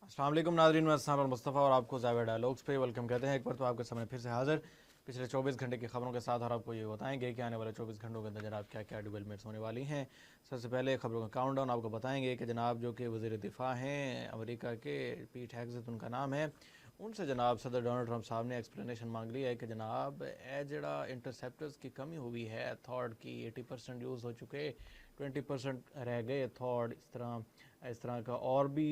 अस्सलाम वालेकुम नाज़रीन, मैं हसन और मुस्तफ़ा और आपको ज़ाविया डायलॉग्स पे वेलकम कहते हैं। एक बार तो आपके सामने फिर से हाज़िर पिछले 24 घंटे की खबरों के साथ, और आपको ये बताएंगे कि आने वाले 24 घंटों के अंदर जनाब क्या क्या डेवलपमेंट्स होने वाली हैं। सबसे पहले खबरों का काउंटडाउन आपको बताएंगे कि जनाब जो कि वज़ीर दिफ़ा हैं अमेरिका के, पीट हेग्सेथ उनका नाम है, उनसे जनाब सदर डोनाल्ड ट्रंप साहब ने एक्सप्लेनेशन मांग ली है कि जनाब जड़ा इंटरसेप्टर्स की कमी हुई है, थॉड की 80% यूज़ हो चुके, 20% रह गए थॉड। इस तरह का और भी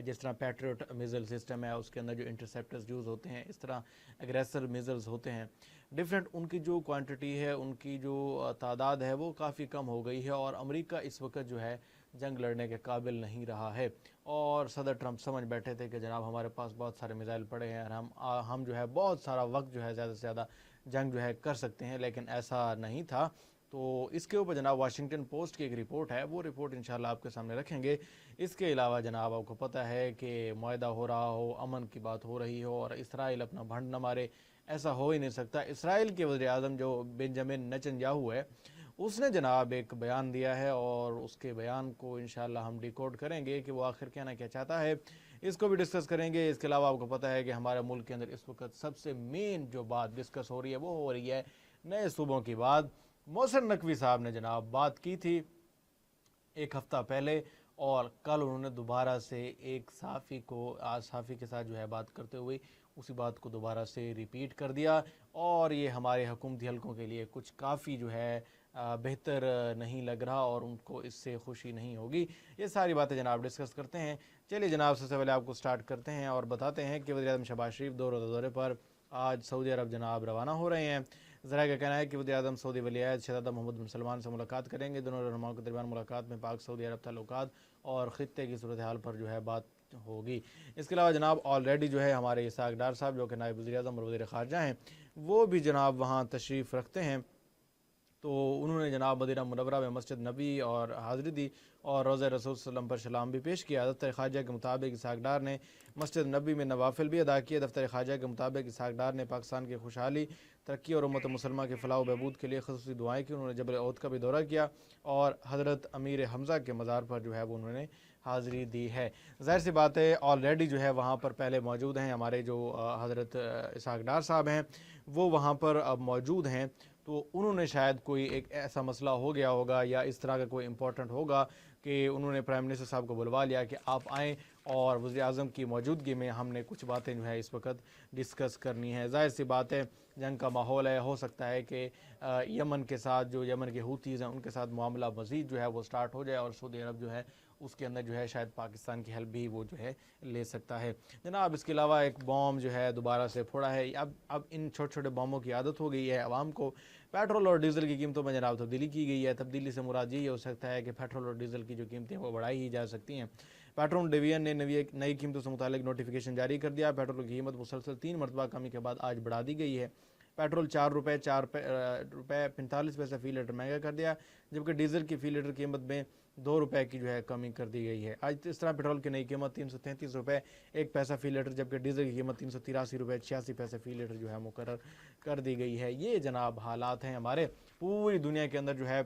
जिस तरह पैट्रियट मिज़ल सिस्टम है उसके अंदर जो इंटरसेप्टर्स यूज़ होते हैं, इस तरह एग्रेसर मिज़ल्स होते हैं डिफरेंट, उनकी जो क्वांटिटी है, उनकी जो तादाद है वो काफ़ी कम हो गई है, और अमेरिका इस वक्त जो है जंग लड़ने के काबिल नहीं रहा है। और सदर ट्रंप समझ बैठे थे कि जनाब हमारे पास बहुत सारे मिसाइल पड़े हैं और हम जो है बहुत सारा वक्त जो है ज़्यादा से ज़्यादा जंग जो है कर सकते हैं, लेकिन ऐसा नहीं था। तो इसके ऊपर जनाब वाशिंगटन पोस्ट की एक रिपोर्ट है, वो रिपोर्ट इंशाल्लाह आपके सामने रखेंगे। इसके अलावा जनाब आपको पता है कि मुआहदा हो रहा हो, अमन की बात हो रही हो और इसराइल अपना भंड न मारे, ऐसा हो ही नहीं सकता। इसराइल के वज़ीर आज़म जो बेंजामिन नेतन्याहू है, उसने जनाब एक बयान दिया है, और उसके बयान को इंशाल्लाह हम डिकोड करेंगे कि वो आखिर कहना क्या चाहता है, इसको भी डिस्कस करेंगे। इसके अलावा आपको पता है कि हमारे मुल्क के अंदर इस वक्त सबसे मेन जो बात डिस्कस हो रही है वो हो रही है नए सूबों की बात। मोहसिन नकवी साहब ने जनाब बात की थी एक हफ़्ता पहले, और कल उन्होंने दोबारा से एक सहाफ़ी को, आज सहाफ़ी के साथ जो है बात करते हुए उसी बात को दोबारा से रिपीट कर दिया, और ये हमारे हुकूमती हलकों के लिए कुछ काफ़ी जो है बेहतर नहीं लग रहा, और उनको इससे खुशी नहीं होगी। ये सारी बातें जनाब डिस्कस करते हैं। चलिए जनाब, सबसे पहले आपको स्टार्ट करते हैं और बताते हैं कि वज़ीर आज़म शहबाज शरीफ दो रोज़ा दौरे पर आज सऊदी अरब जनाब रवाना हो रहे हैं। ज़रा का कहना है कि वज़ीर आज़म सऊदी वलीअहद शहज़ादा मोहम्मद बिन सलमान से मुलाकात करेंगे। दोनों रहनुमाओं के दरमियान मुलाकात में पाक सऊदी अरब ताल्लुकात और ख़ित्ते की सूरत हाल पर जो है बात होगी। इसके अलावा जनाब ऑलरेडी जो है हमारे इसहाक डार साहब जो कि नायब वज़ीर आज़म और वज़ीर ख़ारजा हैं, वो भी जनाब वहाँ तशरीफ़ रखते हैं। तो उन्होंने जनाब मदीना मुनव्वरा में मस्जिद नबी और हाज़िरी दी और रोज़ा रसूल सल्लल्लाहु अलैहि वसल्लम पर सलाम भी पेश किया। दफ्तर ख़ारजा के मुताबिक इसहाक डार ने मस्जिद नबी में नवाफिल भी अदा किए। दफ्तर ख़ारजा के मुताबिक इसहाक डार ने पाकिस्तान की खुशहाली, तरक्की और उम्मत मुसलमा के फ़लाह व बहबूद के लिए ख़ुसूसी दुआएँ की। उन्होंने जबल ओद का भी दौरा किया और हज़रत अमीर हमज़ा के मज़ार पर जो है वो उन्होंने हाज़िरी दी है। ज़ाहिर सी बात है ऑलरेडी जो है वहाँ पर पहले मौजूद हैं हमारे जो हज़रत इसहाक डार साहब हैं, वो वहाँ पर अब मौजूद हैं। तो उन्होंने शायद कोई एक ऐसा मसला हो गया होगा या इस तरह का कोई इम्पोर्टेंट होगा कि उन्होंने प्राइम मिनिस्टर साहब को बुलवा लिया कि आप आएँ और वज़ीर आज़म की मौजूदगी में हमने कुछ बातें जो है इस वक्त डिस्कस करनी है। ज़ाहिर सी बात है जंग का माहौल है, हो सकता है कि यमन के साथ जो यमन के हूतीज़ हैं उनके साथ मामला मज़ीद जो है वो स्टार्ट हो जाए, और सऊदी अरब जो है उसके अंदर जो है शायद पाकिस्तान की हेल्प भी वो जो है ले सकता है जनाब। इसके अलावा एक बॉम्ब जो है दोबारा से फोड़ा है। अब इन छोटे छोटे बॉम्बों की आदत हो गई है आवाम को। पेट्रोल और डीज़ल की कीमतों में जनाब तब्दीली की गई है। तब्दीली से मुराद यही हो सकता है कि पेट्रोल और डीज़ल की जो कीमतें हैं वो बढ़ाई ही जा सकती हैं। पेट्रोल डिवीजन ने नई कीमतों से मुतालिक नोटिफिकेशन जारी कर दिया। पेट्रोल की कीमत मुसलसल 3 मरतबा कमी के बाद आज बढ़ा दी गई है। पेट्रोल ₹4 45 पैसे फ़ी लीटर महंगा कर दिया, जबकि डीज़ल की फ़ी लीटर कीमत में ₹2 की जो है कमी कर दी गई है। आज इस तरह पेट्रोल की नई कीमत ₹333.1 फ़ी लीटर, जबकि डीज़ल की कीमत ₹383.86 फ़ी लीटर जो है मुकर्रर कर दी गई है। ये जनाब हालात हैं हमारे। पूरी दुनिया के अंदर जो है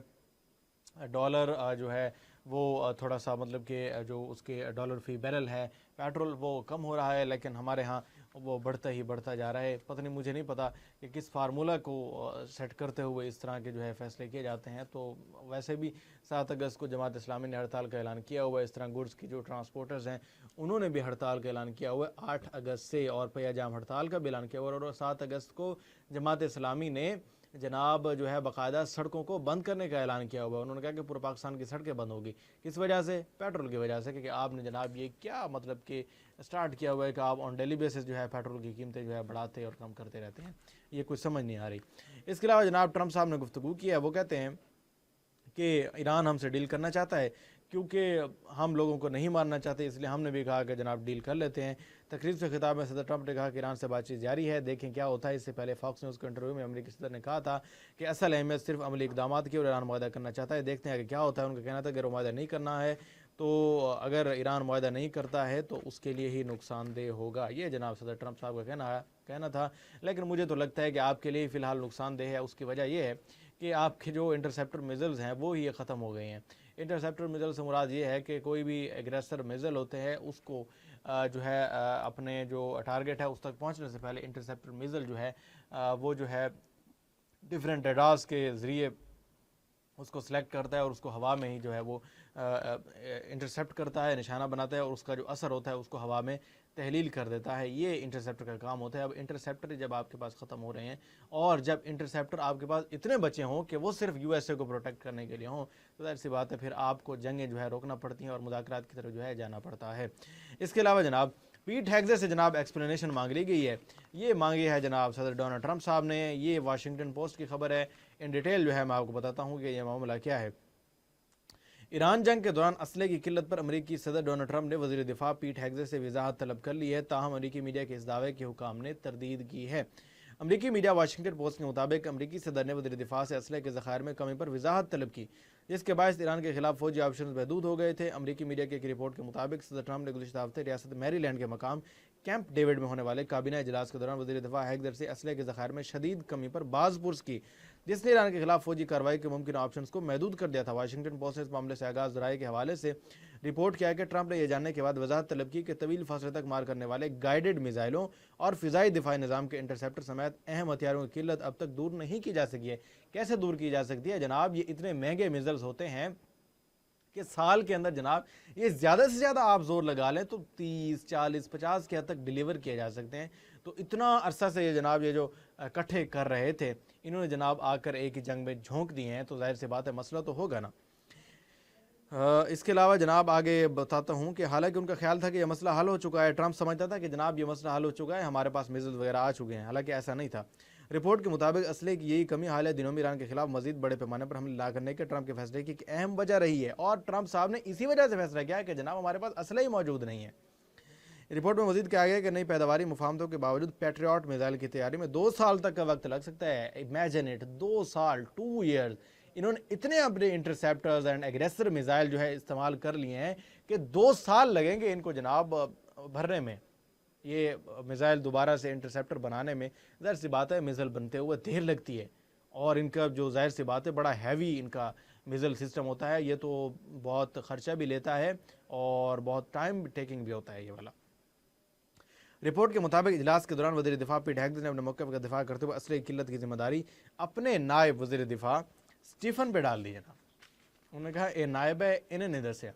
डॉलर जो है वो थोड़ा सा मतलब कि जो उसके डॉलर फ़ी बैरल है पेट्रोल वो कम हो रहा है, लेकिन हमारे यहाँ वो बढ़ता ही बढ़ता जा रहा है। पता नहीं, मुझे नहीं पता कि किस फार्मूला को सेट करते हुए इस तरह के जो है फ़ैसले किए जाते हैं। तो वैसे भी 7 अगस्त को जमात इस्लामी ने हड़ताल का ऐलान किया हुआ है। इस तरह गुड्स की जो ट्रांसपोर्टर्स हैं उन्होंने भी हड़ताल का ऐलान किया हुआ है 8 अगस्त से, और पहिया जाम हड़ताल का भी ऐलान किया हुआ है। और 7 अगस्त को जमात इस्लामी ने जनाब जो है बाकायदा सड़कों को बंद करने का ऐलान किया हुआ है। उन्होंने कहा कि पूरे पाकिस्तान की सड़कें बंद होगी। किस वजह से? पेट्रोल की वजह से। क्योंकि आपने जनाब ये क्या मतलब कि स्टार्ट किया हुआ है कि आप ऑन डेली बेसिस जो है पेट्रोल की कीमतें जो है बढ़ाते और कम करते रहते हैं, ये कुछ समझ नहीं आ रही। इसके अलावा जनाब ट्रंप साहब ने गुफ्तगू की है, वो कहते हैं कि ईरान हमसे डील करना चाहता है क्योंकि हम लोगों को नहीं मारना चाहते, इसलिए हमने भी कहा कि जनाब डील कर लेते हैं। तकरीब से खिताब में सदर ट्रंप ने कहा कि ईरान से बातचीत जारी है, देखें क्या होता है। इससे पहले फॉक्स न्यूज़ के इंटरव्यू में अमेरिकी सदर ने कहा था कि असल अहमियत सिर्फ अमली इकदाम की, और ईरान मुआहदा करना चाहता है, देखते हैं कि क्या होता है। उनका कहना था कि मुआहदा नहीं करना है, तो अगर ईरान मुआहदा नहीं करता है तो उसके लिए ही नुकसानदेह होगा। ये जनाब सदर ट्रंप साहब का कहना था। लेकिन मुझे तो लगता है कि आपके लिए फ़िलहाल नुकसानदेह है। उसकी वजह यह है कि आपके जो इंटरसेप्टर मिज़ल्स हैं वो ही ख़त्म हो गए हैं। इंटरसेप्टर मिज़ल से मुराद ये है कि कोई भी एग्रेसर मिज़ल होते हैं उसको जो है अपने जो टारगेट है उस तक पहुंचने से पहले इंटरसेप्टर मिज़ल जो है वो जो है डिफरेंट रडार्स के ज़रिए उसको सिलेक्ट करता है और उसको हवा में ही जो है वो इंटरसेप्ट करता है, निशाना बनाता है और उसका जो असर होता है उसको हवा में तहलील कर देता है। ये इंटरसेप्टर का काम होता है। अब इंटरसेप्टर जब आपके पास ख़त्म हो रहे हैं और जब इंटरसेप्टर आपके पास इतने बचे हों कि वो सिर्फ यूएसए को प्रोटेक्ट करने के लिए हों, तो ज़ाहिर सी बात है फिर आपको जंगें जो है रोकना पड़ती हैं और मुज़ाकरात की तरफ जो है जाना पड़ता है। इसके अलावा जनाब पीट हेग्ज़े से जनाब एक्सप्लेनेशन मांग ली गई है। ये मांगी है जनाब सदर डोनाल्ड ट्रंप साहब ने। ये वाशिंगटन पोस्ट की खबर है। इन डिटेल जो है मैं आपको बताता हूँ कि ये मामला क्या है। ईरान जंग के दौरान असले की किल्लत पर अमरीकी सदर डोनाल्ड ट्रंप ने वज़ीर दिफा पीट हेग्ज़े से वजाहत तलब कर ली है, ताहम अमरीकी मीडिया के इस दावे के हुकाम ने तरदीद की है। अमरीकी मीडिया वाशिंगटन पोस्ट के मुताबिक अमरीकी सदर ने वज़ीर दिफा से असले के ज़खायर में कमी पर वजाहत तलब की, जिसके बायस ईरान के खिलाफ फौजी ऑप्शन महदूद हो गए थे। अमरीकी मीडिया की एक रिपोर्ट के मुताबिक सदर ट्रंप ने गुज़िश्ता हफ्ते रियासत मैरीलैंड के मकाम कैंप डेविड में होने वाले काबीना इजलास के दौरान वज़ीर दिफा हेग्ज़े से असले के ज़खायर में शदीद कमी पर बाज़ पुरस की, जिसने ईरान के खिलाफ फौजी कार्रवाई के मुमकिन ऑप्शंस को महदूद कर दिया था। वाशिंगटन पोस्ट ने इस मामले से आगाज़ राय के हवाले से रिपोर्ट किया कि ट्रंप ने यह जानने के बाद वजाहत तलब की कि तवील फासले तक मार करने वाले गाइडेड मिसाइलों और फ़िज़ाई दिफाई निज़ाम के इंटरसेप्टर समेत अहम हथियारों की किल्लत अब तक दूर नहीं की जा सकी है। कैसे दूर की जा सकती है जनाब? ये इतने महंगे मिसाइल्स होते हैं कि साल के अंदर जनाब ये ज़्यादा से ज़्यादा आप जोर लगा लें तो 30, 40, 50 के हद तक डिलीवर किए जा सकते हैं। तो इतना अरसा से ये जनाब ये जो इकट्ठे कर रहे थे, इन्होंने जनाब आकर एक ही जंग में झोंक दिए हैं, तो जाहिर सी बात है मसला तो होगा ना। इसके अलावा जनाब आगे बताता हूँ कि हालांकि उनका ख्याल था कि यह मसला हल हो चुका है। ट्रंप समझता था कि जनाब ये मसला हल हो चुका है, हमारे पास मिसाइल वगैरह आ चुके हैं, हालांकि ऐसा नहीं था। रिपोर्ट के मुताबिक असले की यही कमी हालिया दिनों में ईरान के खिलाफ मजीद बड़े पैमाने पर हमले ना करने के ट्रंप के फैसले की एक अहम वजह रही है, और ट्रंप साहब ने इसी वजह से फैसला किया कि जनाब हमारे पास असला ही मौजूद नहीं है। रिपोर्ट में मजीद कहा गया कि नई पैदावारी मुफाहमतों के बावजूद पैट्रियट मिसाइल की तैयारी में 2 साल तक का वक्त लग सकता है। इमेजिन इट, 2 साल, 2 ईयर्स। इन्होंने इतने अपने इंटरसेप्टर्स एंड एग्रेसर मिसाइल जो है इस्तेमाल कर लिए हैं कि 2 साल लगेंगे इनको जनाब भरने में, ये मिसाइल दोबारा से इंटरसेप्टर बनाने में। ज़ाहिर सी बात है मिसाइल बनते हुए देर लगती है, और इनका जो ज़ाहिर सी बात है बड़ा हैवी इनका मिसाइल सिस्टम होता है, ये तो बहुत ख़र्चा भी लेता है और बहुत टाइम टेकिंग भी होता है ये वाला। रिपोर्ट के मुताबिक इजलास के दौरान वज़ीर दिफा पीट हेग्ज़े ने अपने मौक़िफ़ का दिफा करते हुए असले की किल्लत की जिम्मेदारी अपने नायब वज़ीर दिफा स्टीफन पे डाल दी जनाब। उन्होंने कहा ये नायब है, इन्हें नहीं दसिया।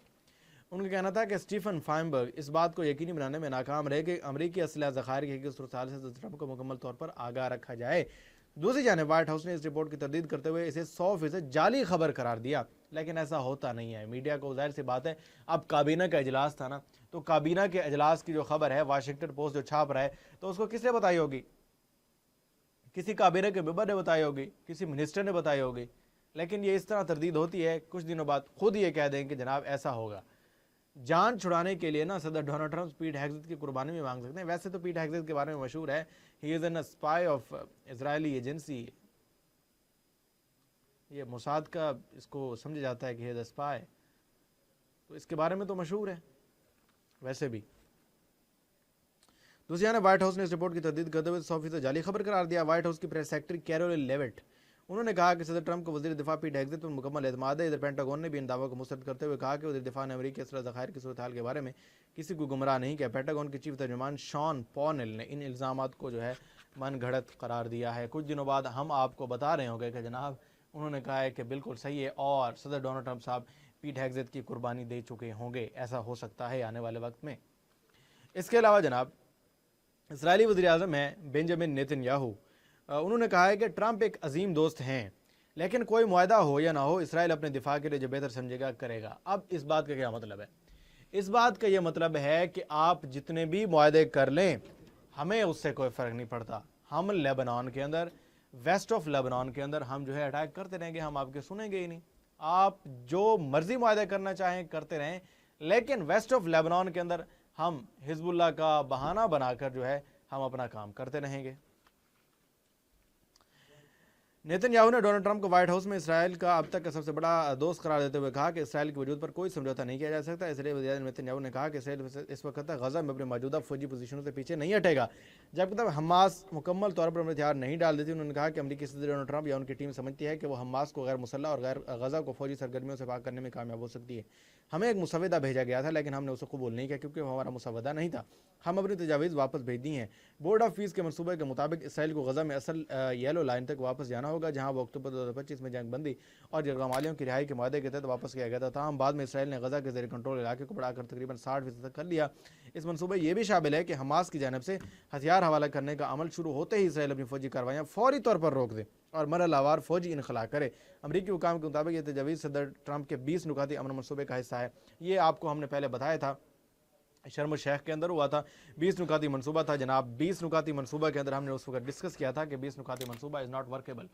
उनका कहना था कि स्टीफन फाइनबर्ग इस बात को यकीनी बनाने में नाकाम रहे कि अमरीकी असलहा ज़खायर की सूरत से ट्रंप को मुकम्मल तौर पर आगाह रखा जाए। दूसरी जानिब व्हाइट हाउस ने इस रिपोर्ट की तरदीद करते हुए इसे 100% जाली खबर करार दिया, लेकिन ऐसा होता नहीं है। मीडिया को ज़ाहिर सी बात है, अब काबीना का इजलास था ना, तो काबीना के इजलास की जो खबर है वाशिंगटन पोस्ट जो छाप रहा है, तो उसको किसने बताई होगी? किसी काबीना के मेंबर ने बताई होगी, किसी मिनिस्टर ने बताई होगी। लेकिन ये इस तरह तरदीद होती है, कुछ दिनों बाद खुद ये कह दें कि जनाब ऐसा होगा। जान छुड़ाने के लिए ना सदर डोनाल्ड ट्रंप पीट हेग्ज़े की कुर्बानी भी मांग सकते हैं। वैसे तो पीट हेग्ज़े के बारे में मशहूर है, he is an spy of Israeli agency. ये मोसाद का इसको समझा जाता है कि ही इज़ अ स्पाई, तो इसके बारे में तो मशहूर है वैसे भी। दूसरी जानिब व्हाइट हाउस ने इस रिपोर्ट की तरदीद करते हुए 100% जाली खबर करार दिया। व्हाइट हाउस की प्रेस सेक्रेटरी कैरोलिन लेविट, उन्होंने कहा कि सदर ट्रंप को वज़ीर दिफा पीट हेग्ज़े पर मुकम्मल एतमाद है। इधर पेंटागन ने भी इन दावों को मुस्तरद करते हुए कहा कि वज़ीर दिफा ने अमरीकी असलहा ज़खायर की सूरत हाल के बारे में किसी को गुमराह नहीं किया। पेंटागन के चीफ तर्जुमान शॉन पॉनेल ने इन इल्ज़ामात को जो है मन घड़त करार दिया है। कुछ दिनों बाद हम आपको बता रहे होंगे कि जनाब उन्होंने कहा है कि बिल्कुल सही है, और सदर डोनाल्ड ट्रंप साहब पीट हेग्ज़े की कुर्बानी दे चुके होंगे, ऐसा हो सकता है आने वाले वक्त में। इसके अलावा जनाब इस्राएली वज़ीर आज़म हैं बेंजामिन नेतन्याहू, उन्होंने कहा है कि ट्रंप एक अजीम दोस्त हैं, लेकिन कोई मुआहदा हो या ना हो, इसराइल अपने दिफा के लिए जो बेहतर समझेगा करेगा। अब इस बात का क्या मतलब है? इस बात का यह मतलब है कि आप जितने भी मुआहदे कर लें, हमें उससे कोई फ़र्क नहीं पड़ता। हम लेबनान के अंदर, वेस्ट ऑफ लेबनान के अंदर हम जो है अटैक करते रहेंगे, हम आपके सुनेंगे ही नहीं। आप जो मर्जी मुआहदे करना चाहें करते रहें, लेकिन वेस्ट ऑफ लेबनान के अंदर हम हिजबुल्लाह का बहाना बनाकर जो है हम अपना काम करते रहेंगे। नेतन्याहू ने डोनाल्ड ट्रंप को व्हाइट हाउस में इसराइल का अब तक का सबसे बड़ा दोस्त करार देते हुए कहा कि इसराइल के वजूद पर कोई समझौता नहीं किया जा सकता। इसलिए वज़ीर नेतन्याहू ने कहा कि इसराइल इस वक्त तक गजा में अपने मौजूदा फौजी पोजीशनों से पीछे नहीं हटेगा जब तक हमास मुकम्मल तौर पर अपने हथियार नहीं डाल देती। उन्होंने कहा कि अमरीकी सदर डोनाल्ड ट्रंप या उनकी टीम समझती है कि वो हमास को गैर मुसल्लह और गैर गजा को फौजी सरगर्मियों से पाक करने में कामयाब हो सकती है। हमें एक मुसवदा भेजा गया था लेकिन हमने उसे कबूल नहीं किया क्योंकि वो हमारा मुसवदा नहीं था। हम अपनी तजावीज़ वापस भेज दी हैं। बोर्ड ऑफ पीस के मनसूबे के मुताबिक इसराइल को गजा में असल येलो लाइन तक वापस जाना होगा जहां वो अक्टूबर 2025 में जंग बंदी और यरगमालियों की रिहाई के वादे के तहत वापस किया गया था। तमाम बाद में इसराइल ने गजा के ज़ेर कंट्रोल इलाके को बढ़ाकर तकरीबन 60% तक कर लिया। इस मनसूबे ये भी शामिल है कि हमास की जानब से हथियार हवाला करने का अमल शुरू होते ही इसराइल अपनी फौजी कार्रवाइयाँ फौरी तौर पर रोक दे और मरहलावार फौजी इनखला करे। अमरीकी हुकाम के मुताबिक ये तजवीज़ सदर ट्रंप के 20 नुकाती अमन मनसूबे का हिस्सा है। ये आपको हमने पहले बताया था, शर्म शेख के अंदर हुआ था। 20 नुकाती मनसूबा था जनाब। 20 नुकाती मनसूबा के अंदर हमने उस वक्त डिस्कस किया था कि 20 नुकाती मनसूबा इज़ नॉट वर्केबल।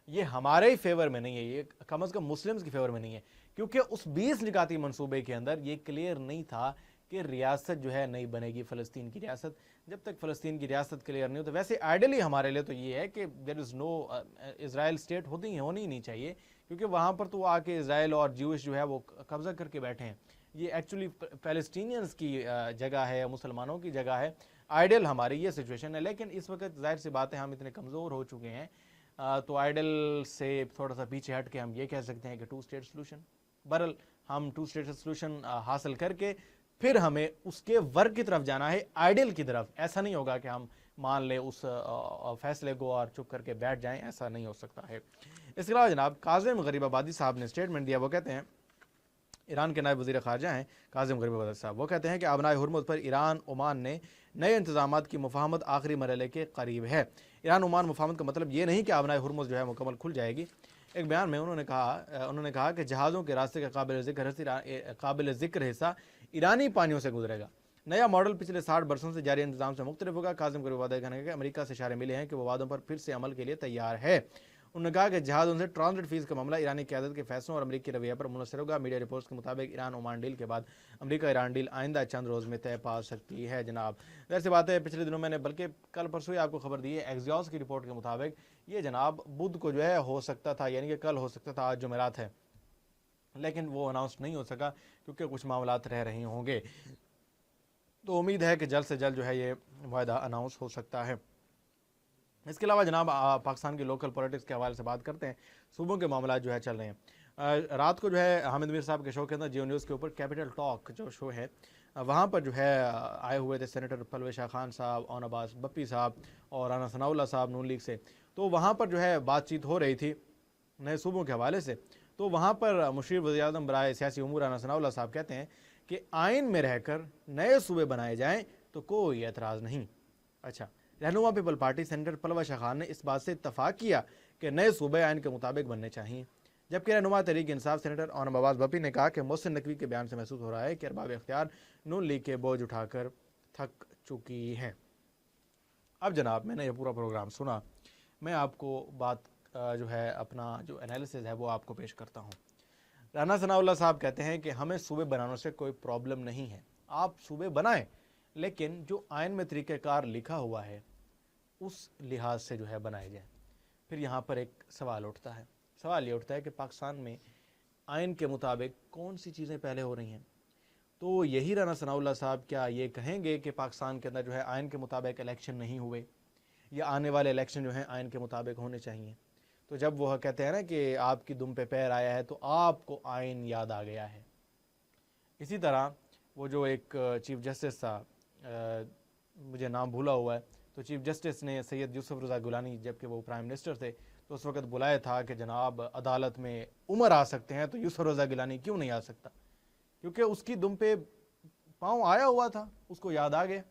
ये हमारे ही फेवर में नहीं है, ये कम अज़ कम मुस्लिम्स की फेवर में नहीं है, क्योंकि उस 20 नुकाती मनसूबे के अंदर ये क्लियर नहीं था कि रियासत जो है नहीं बनेगी, फ़लस्तीन की रियासत। जब तक फ़लस्तीन की रियासत क्लियर नहीं हो तो वैसे आइडियली हमारे लिए तो ये है कि there is no Israel state होनी ही नहीं चाहिए, क्योंकि वहाँ पर तो आके इज़राइल और ज्यूश जो है वो कब्ज़ा करके बैठे हैं। ये एक्चुअली फ़लस्तीनियंस की जगह है, मुसलमानों की जगह है। आइडियल हमारी ये सिचुएशन है, लेकिन इस वक्त ज़ाहिर सी बात है हम इतने कमज़ोर हो चुके हैं, तो आइडियल से थोड़ा सा पीछे हट के हम ये कह सकते हैं कि 2 स्टेट सोल्यूशन। बहरहाल हम 2 स्टेट सोल्यूशन हासिल करके फिर हमें उसके वर्क की तरफ जाना है, आइडियल की तरफ। ऐसा नहीं होगा कि हम मान लें उस फैसले को और चुप करके बैठ जाएं, ऐसा नहीं हो सकता है। इसके अलावा जनाब काज़िम गरीबाबादी साहब ने स्टेटमेंट दिया। वो कहते हैं, ईरान के नायब वज़ीर ख़ारजा हैं काज़िम गरीबाबादी साहब, वो कहते हैं कि आबनाए हुर्मुज़ पर ईरान ओमान ने नए इंतज़ामात की मुफाहमत आखिरी मरहले के करीब है। ईरान ओमान मुफाहमत का मतलब ये नहीं कि आबनाए हुर्मुज़ जो है मुकम्मल खुल जाएगी। एक बयान में उन्होंने कहा कि जहाज़ों के रास्ते का काबिल ज़िक्र हिस्सा ईरानी पानियों से गुजरेगा। नया मॉडल पिछले 60 बरसों से जारी इंतजाम से मुख्तलिफ होगा। काज़िम गरीबाबादी का कहना है कि अमेरिका से इशारे मिले हैं कि वो वादों पर फिर से अमल के लिए तैयार है। उन्होंने कहा कि जहाज़ों से ट्रांजिट फीस का मामला ईरानी क़यादत के फैसलों और अमरीकी रवैये पर मुनहसर होगा। मीडिया रिपोर्ट्स के मुताबिक ईरान ओमान डील के बाद अमरीका ईरान डील आइंदा चंद रोज़ में तय पा सकती है। जनाब ज़ाहिर सी बात है, पिछले दिनों मैंने बल्कि कल परसों ही आपको खबर दी है, एक्सियोस की रिपोर्ट के मुताबिक ये जनाब बुध को जो है हो सकता था, यानी कि कल हो सकता था, आज जुमेरात है, लेकिन वो अनाउंस नहीं हो सका क्योंकि कुछ मामलात रह रहे होंगे। तो उम्मीद है कि जल्द से जल्द जो है ये वायदा अनाउंस हो सकता है। इसके अलावा जनाब पाकिस्तान की लोकल पॉलिटिक्स के हवाले से बात करते हैं। सूबों के मामला जो है चल रहे हैं। रात को जो है हामिद मीर साहब के शो के अंदर जियो न्यूज़ के ऊपर कैपिटल टॉक जो शो है वहाँ पर जो है आए हुए थे सेनेटर परवेश खान साहब, ओन अब्बास बप्पी साहब और राना सनाउल्लाह साहब नून लीग से। तो वहाँ पर जो है बातचीत हो रही थी नए सूबों के हवाले से। तो वहाँ पर मुशीर वज़ीर-ए-आज़म बराए सियासी उमूर राना सनाउल्लाह साहब कहते हैं कि आइन में रहकर नए सूबे बनाए जाएँ तो कोई एतराज़ नहीं। अच्छा, रहनुमा पीपल पार्टी सेनेटर परवेश खान ने इस बात से इत्तफाक किया कि नए सूबे आइन के मुताबिक बनने चाहिए, जबकि रहनुमा तहरीक इंसाफ सेनेटर ओन अब्बास बप्पी ने कहा कि मोहसिन नकवी के बयान से महसूस हो रहा है कि अरबाब इख्तियार नून लीग के बोझ उठाकर थक चुकी है। अब जनाब मैंने ये पूरा प्रोग्राम सुना, मैं आपको बात जो है अपना जो एनालिसिस है वो आपको पेश करता हूँ। राना सनाउल्लाह साहब कहते हैं कि हमें सूबे बनाने से कोई प्रॉब्लम नहीं है, आप सूबे बनाएं, लेकिन जो आइन में तरीक़ेकार लिखा हुआ है उस लिहाज से जो है बनाए जाए। फिर यहाँ पर एक सवाल उठता है, सवाल ये उठता है कि पाकिस्तान में आइन के मुताबिक कौन सी चीज़ें पहले हो रही हैं। तो यही राना सनाउल्लाह साहब क्या ये कहेंगे कि पाकिस्तान के अंदर जो है आइन के मुताबिक इलेक्शन नहीं हुए या आने वाले इलेक्शन जो है आइन के मुताबिक होने चाहिए। तो जब वह कहते हैं ना कि आपकी दुम पे पैर आया है तो आपको आइन याद आ गया है। इसी तरह वो जो एक चीफ जस्टिस था, मुझे नाम भूला हुआ है, तो चीफ जस्टिस ने सैयद यूसुफ रज़ा गिलानी जबकि वो प्राइम मिनिस्टर थे तो उस वक्त बुलाया था कि जनाब अदालत में उमर आ सकते हैं, तो यूसुफ रज़ा गिलानी क्यों नहीं आ सकता, क्योंकि उसकी दुम पे पाँव आया हुआ था, उसको याद आ गया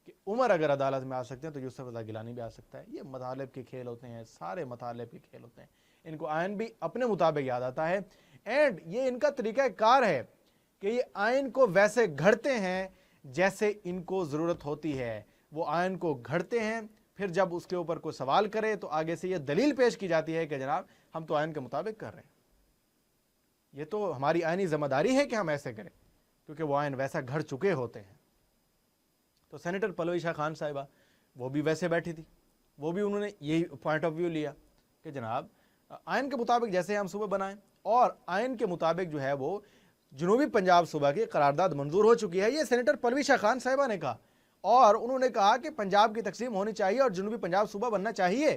कि उमर अगर अदालत में आ सकते हैं तो यूसुफ रज़ा गिलानी भी आ सकता है। ये मतालिब के खेल होते हैं, सारे मतालिब के खेल होते हैं। इनको आइन भी अपने मुताबिक याद आता है एंड ये इनका तरीक़ा कार है कि ये आइन को वैसे घड़ते हैं जैसे इनको ज़रूरत होती है। वो आइन को घड़ते हैं, फिर जब उसके ऊपर कोई सवाल करे तो आगे से ये दलील पेश की जाती है कि जनाब हम तो आइन के मुताबिक कर रहे हैं, ये तो हमारी आइनी जिम्मेदारी है कि हम ऐसे करें, क्योंकि वो आइन वैसा घड़ चुके होते हैं। तो सेनेटर परवेश खान साहिबा वो भी वैसे बैठी थी, वो भी उन्होंने यही पॉइंट ऑफ व्यू लिया کہ جناب آئین کے مطابق جیسے ہم صوبہ بنائیں، اور آئین کے مطابق جو ہے وہ جنوبی پنجاب صوبہ کی قرارداد منظور ہو چکی ہے۔ یہ سینیٹر پرویشا خان صاحبہ نے کہا، اور انہوں نے کہا کہ پنجاب کی تقسیم ہونی چاہیے اور جنوبی پنجاب صوبہ بننا چاہیے،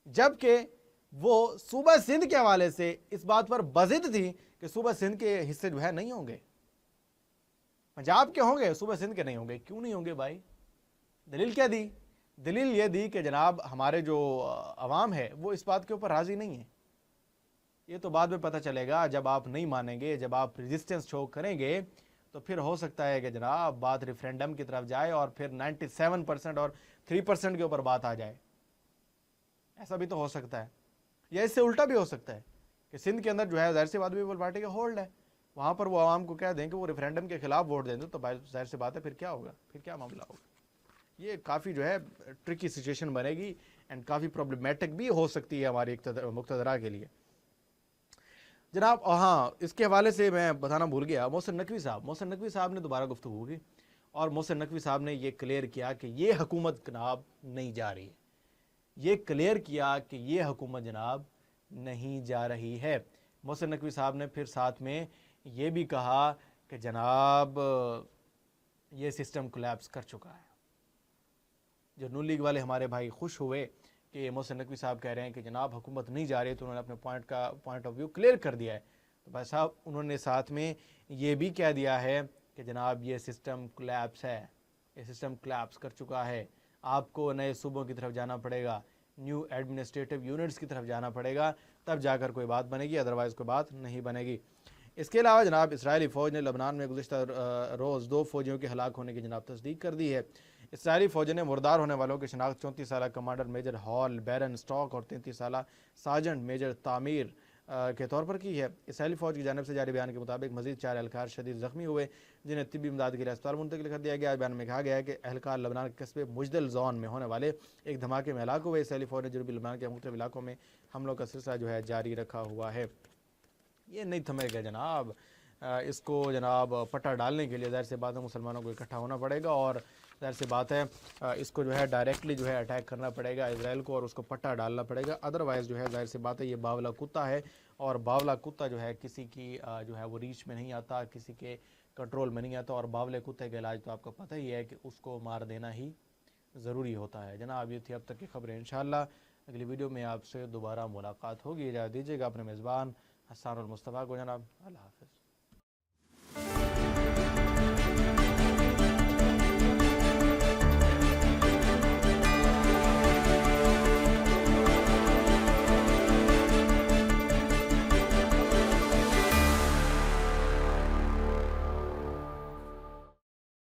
جبکہ وہ صوبہ سندھ کے حوالے سے اس بات پر بضد تھی کہ صوبہ سندھ کے حصے جو ہے نہیں ہوں گے، پنجاب کے ہوں گے، صوبہ سندھ کے نہیں ہوں گے۔ کیوں نہیں ہوں گے بھائی؟ دلیل کیا دی؟ دلیل یہ دی کہ جناب ہمارے جو عوام ہے وہ اس بات کے اوپر راضی نہیں ہے۔ یہ تو بعد میں پتہ چلے گا، جب آپ نہیں مانیں گے، جب آپ ریزسٹنس شو کریں گے تو پھر ہو سکتا ہے کہ جناب بات ریفرینڈم کی طرف جائے اور پھر 97% اور 3% کے اوپر بات آ جائے۔ ایسا بھی تو ہو سکتا ہے، یا اس سے الٹا بھی ہو سکتا ہے کہ سندھ کے اندر جو ہے ظاہر سی بات پیپل پارٹی کا ہولڈ ہے، وہاں پر وہ عوام کو کہہ دیں کہ وہ ریفرینڈم کے خلاف ووٹ دیں دیں، تو ظاہر سی بات ہے پھر کیا ہوگا، پھر کیا معاملہ ہوگا۔ یہ کافی جو ہے ٹرکی سچویشن بنے گی اینڈ کافی پرابلمیٹک بھی ہو سکتی ہے ہماری مقتدرہ کے لیے جناب۔ ہاں، اس کے حوالے سے میں بتانا بھول گیا، محسن نقوی صاحب نے دوبارہ گفتگو کی، اور محسن نقوی صاحب نے یہ کلیئر کیا کہ یہ حکومت جناب نہیں جا رہی ہے، یہ کلیئر کیا کہ یہ حکومت جناب نہیں جا رہی ہے۔ محسن نقوی صاحب نے پھر ساتھ میں یہ بھی کہا کہ جناب یہ سسٹم کولیپس کر چکا ہے۔ جو نون لیگ والے ہمارے بھائی خوش ہوئے کہ محسن نقوی صاحب کہہ رہے ہیں کہ جناب حکومت نہیں جا رہی، تو انہوں نے اپنے پوائنٹ آف ویو کلیئر کر دیا ہے، تو بھائی صاحب انہوں نے ساتھ میں یہ بھی کہہ دیا ہے کہ جناب یہ سسٹم کولیپس ہے، یہ سسٹم کولیپس کر چکا ہے، آپ کو نئے صوبوں کی طرف جانا پڑے گا، نیو ایڈمنسٹریٹو یونٹس کی طرف جانا پڑے گا، تب جا کر کوئی بات بنے گی، ادروائز کوئی بات نہیں بنے گی۔ اس کے علاوہ جناب اسرائیلی فوج نے لبنان میں گزشتہ روز 2 فوجیوں کے ہلاک ہونے کی جناب تصدیق کر دی ہے۔ اسرائیلی فوج نے مردار ہونے والوں کی شناخت 34 سالہ کمانڈر میجر ہال بیرن سٹاک اور 33 سالہ سارجنٹ میجر تعمیر کے طور پر کی ہے۔ اسرائیلی فوج کی جانب سے جاری بیان کے مطابق مزید 4 اہلکار شدید زخمی ہوئے، جنہیں طبی امداد کے لیے اسپتال منتقل کر دیا گیا۔ بیان میں کہا گیا ہے کہ اہلکار لبنان کے قصبے مجدل زون میں ہونے والے ایک دھماکے میں ہلاک ہوئے۔ اسرائیلی فوج نے جنوبی لبنان کے مختلف علاقوں میں حملوں کا سلسلہ جو ہے جاری رکھا ہوا ہے۔ یہ نہیں تھمے گا جناب، اس کو جناب پٹا ڈالنے کے لیے ظاہر سی بات ہے مسلمانوں کو اکٹھا ہونا پڑے گا، اور ظاہر سی بات ہے اس کو جو ہے ڈائریکٹلی جو ہے اٹیک کرنا پڑے گا اسرائیل کو، اور اس کو پٹا ڈالنا پڑے گا، ادروائز جو ہے ظاہر سی بات ہے یہ باولا کتا ہے، اور باولا کتا جو ہے کسی کی جو ہے وہ ریچ میں نہیں آتا، کسی کے کنٹرول میں نہیں آتا، اور باولے کتے کا علاج تو آپ کو پتہ ہی ہے کہ اس کو مار دینا ہی ضروری ہوتا ہے۔ جناب یہ تھی اب تک کی خبریں، انشاءاللہ اگلی ویڈیو میں آپ سے دوبارہ ملاقات ہوگی۔ اجازت دیجیے گا اپنے میزبان حسان المصطفیٰ کو جناب، اللہ حافظ۔